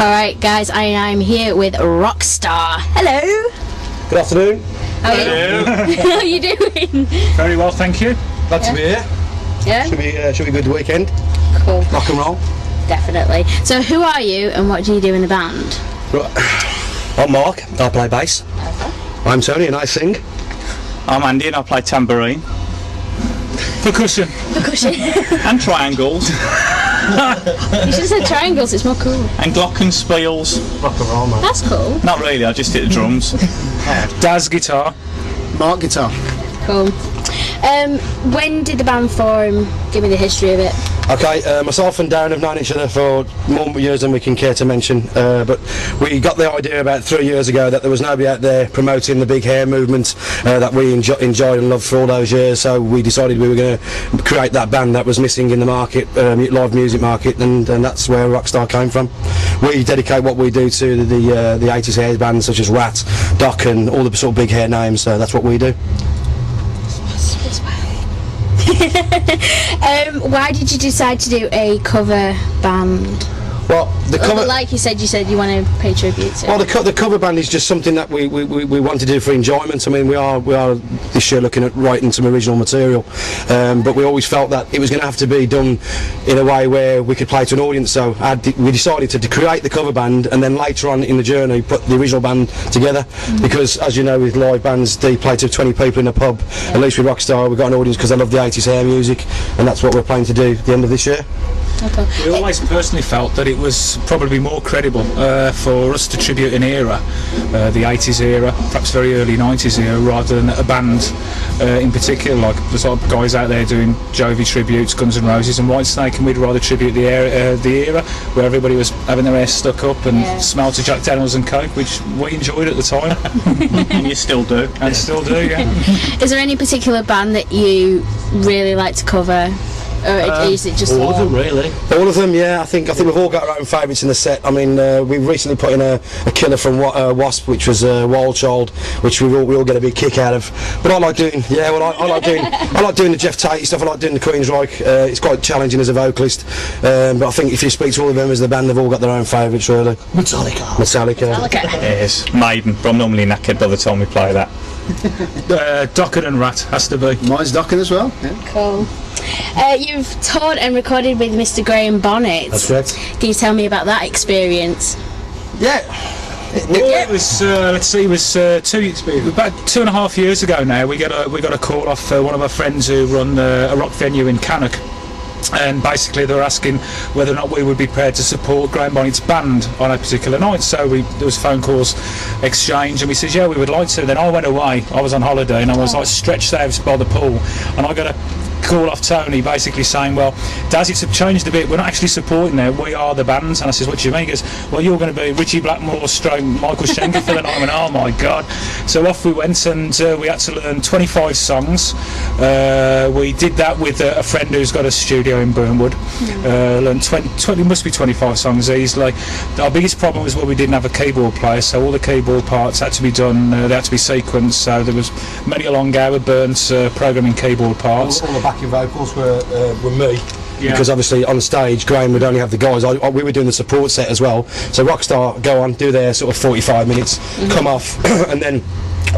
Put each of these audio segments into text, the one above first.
Alright guys, I'm here with Rockstar. Hello! Good afternoon. How are you doing? Very well, thank you. Glad to be here. Yeah? Should be a good weekend. Cool. Rock and roll. Definitely. So who are you and what do you do in the band? Right. I'm Mark, I play bass. I'm Tony and I sing. I'm Andy and I play tambourine. Percussion. Percussion. And triangles. You should have said triangles, it's more cool. And glockenspiels. Rock and roll, man. That's cool. Not really, I just hit the drums. Daz guitar. Mark guitar. Cool. When did the band form? Give me the history of it. Okay, myself and Darren have known each other for more years than we can care to mention, but we got the idea about 3 years ago that there was nobody out there promoting the big hair movement that we enjoyed and loved for all those years, so we decided we were going to create that band that was missing in the market, live music market, and that's where Rockstar came from. We dedicate what we do to the 80s hair bands such as Rat, Doc and all the sort of big hair names, so that's what we do. Why did you decide to do a cover band? Well, the cover, like you said you want to pay tribute to. well, the cover band is just something that we want to do for enjoyment. I mean, we are this year looking at writing some original material, but we always felt that it was going to have to be done in a way where we could play to an audience. So we decided to create the cover band, and then later on in the journey put the original band together. Because, as you know, with live bands, they play to 20 people in a pub. Yeah. At least with Rockstar, we've got an audience because they love the 80s hair music, and that's what we're planning to do at the end of this year. Okay. We always personally felt that it was probably more credible for us to tribute an era, the 80s era, perhaps very early 90s era, rather than a band in particular, like there's a lot of guys out there doing Jovi tributes, Guns N' Roses and Whitesnake, and we'd rather tribute the era where everybody was having their hair stuck up and smelled to Jack Daniels and Coke, which we enjoyed at the time. And you still do. And still do, yeah. Is there any particular band that you really like to cover? Or is it just all of them, really? All of them, yeah. I think we've all got our own favourites in the set. I mean, we recently put in a killer from Wasp, which was Wild Child, which we all get a big kick out of. But I like doing, I like doing the Jeff Tate stuff. I like doing the Queensryche. It's quite challenging as a vocalist, but I think if you speak to all the members of the band, they've all got their own favourites, really. Metallica. Yes, Maiden. But I'm normally knackered by the time we play that. Dokken and Rat has to be. Mine's Dokken as well. Yeah. Cool. You've toured and recorded with Mr. Graham Bonnet. That's correct. Can you tell me about that experience? Yeah. It was let's see, it was about 2.5 years ago now. We got a call off one of our friends who run a rock venue in Cannock, and basically they were asking whether or not we would be prepared to support Graham Bonnet's band on a particular night. So there was phone calls exchanged, and we said yeah, we would like to. Then I went away, I was on holiday, and I was like stretched out by the pool, and I got a call off Tony basically saying, well, Daz, it's changed a bit, we're not actually supporting them, we are the bands. And I says, what do you mean? He goes, well, you're going to be Richie Blackmore stroke Michael Schenker for the night. I went, oh my god. So off we went, and we had to learn 25 songs. We did that with a friend who's got a studio in Burnwood. Learned 20 must be 25 songs easily. Our biggest problem was we didn't have a keyboard player, so all the keyboard parts had to be done, they had to be sequenced, so there was many a long hour burnt programming keyboard parts. All the backing vocals were me. Yeah. Because obviously on stage Graham would only have the guys. We were doing the support set as well. So Rockstar go on, do their sort of 45 minutes, come off, and then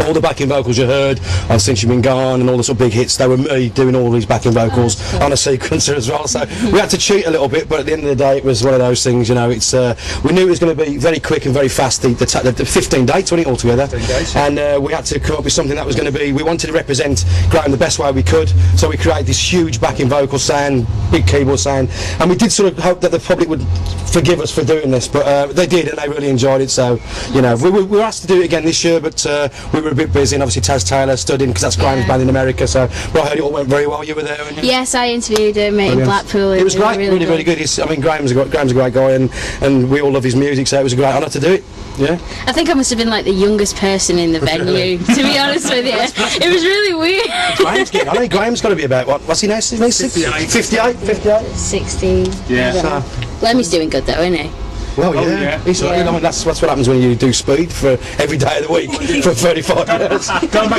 all the backing vocals you heard on Since You've Been Gone and all the sort of big hits, they were me doing all these backing vocals on a sequencer as well. So we had to cheat a little bit, but at the end of the day it was one of those things, you know, it's we knew it was going to be very quick and very fast, the 15 dates, wasn't it, altogether? 15 days. And we had to come up with something that was going to be, we wanted to represent Graham the best way we could, so we created this huge backing vocal sound, big keyboard sound, and we did sort of hope that the public would forgive us for doing this, but they did, and they really enjoyed it. So, you know, we were asked to do it again this year, but we were a bit busy, and obviously Taz Taylor stood in because that's Graham's band in America. So, but I heard it all went very well. You were there, weren't you? Yes, I interviewed him in Blackpool. It was great, really good. I mean, Graham's a great guy, and we all love his music, so it was a great honour to do it. Yeah. I think I must have been like the youngest person in the venue, to be honest with you. It was really weird. I know Graham's got to be about what's he now? 58. 58. 60. Yeah. Lemmy's doing good though, isn't he? Well, Oh, yeah. yeah. It's like, I mean, that's what happens when you do speed for every day of the week for 35 years. Going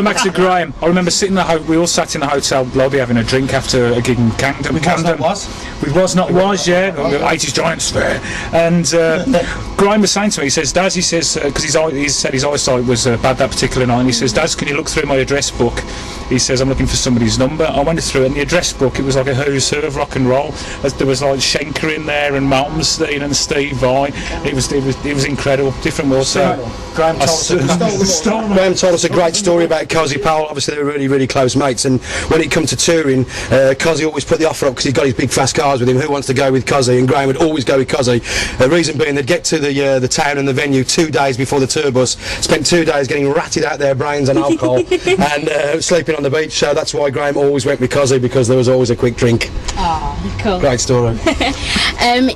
back to Graham, I remember sitting in we all sat in the hotel lobby having a drink after a gig in Camden. We was not was, yeah, 80s Giants fair. And Graham was saying to me, he says, Daz, he says, because he said his eyesight was bad that particular night, and he says, Daz, can you look through my address book? He says, I'm looking for somebody's number. I went through it, and the address book, it was like a who's who of rock and roll. There was like Schenker in there, and Malmsteen, and Steve Vai. It was incredible, different world. So Graham told us a great story about Cozzy Powell. Obviously, they were really, really close mates, and when it come to touring, Cozzy always put the offer up because he's got his big fast cars with him. Who wants to go with Cozzy? And Graham would always go with Cozzy. The reason being, they'd get to the town and the venue 2 days before the tour bus, spent 2 days getting ratted out their brains on alcohol and sleeping on the beach. So that's why Graham always went with Cozzy, because there was always a quick drink. Oh, cool. Great story.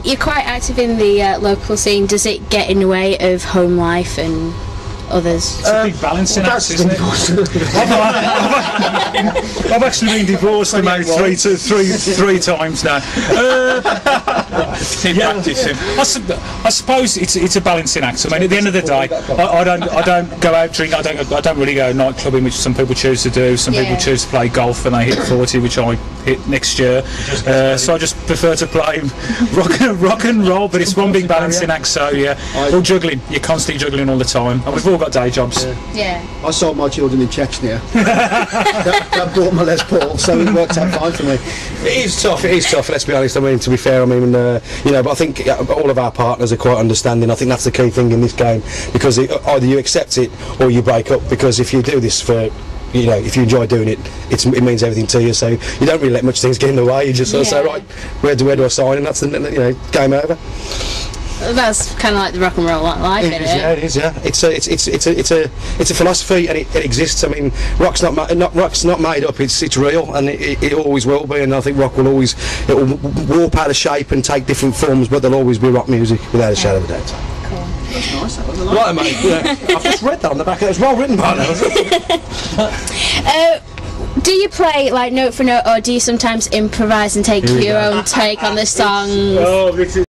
You're quite active in the local scene. Does it get in the way of home life and others? It's a big balancing act, isn't it? I've actually been divorced about three times now. I suppose it's a balancing act. I mean, at the end of the day, I don't go out drink. I don't really go nightclubbing, which some people choose to do. Some people choose to play golf and they hit 40, which I hit next year. So I just prefer to play rock and roll. But it's one big balancing act. So yeah, all juggling. You're constantly juggling all the time. And we've all got day jobs. Yeah. I sold my children in Chechnya. that bought my Les Paul, so it worked out fine for me. It is tough, let's be honest. I mean, to be fair, I mean, you know, but I think all of our partners are quite understanding. I think that's the key thing in this game, because either you accept it or you break up, because if you do this for, you know, if you enjoy doing it, it means everything to you, so you don't really let much things get in the way. You just sort of say, right, where do I sign, and that's the, you know, game over. That's kind of like the rock and roll life, isn't it? Yeah, it is. Yeah, it's a philosophy, and it exists. I mean, rock's not made up. It's real, and it always will be. And I think rock will always, it will warp out of shape and take different forms, but there'll always be rock music without a shadow of a doubt. Cool. That's nice. That was Right, mate. Yeah. I've just read that on the back. It was well written by that. Do you play like note for note, or do you sometimes improvise and take your own take on the song? Oh,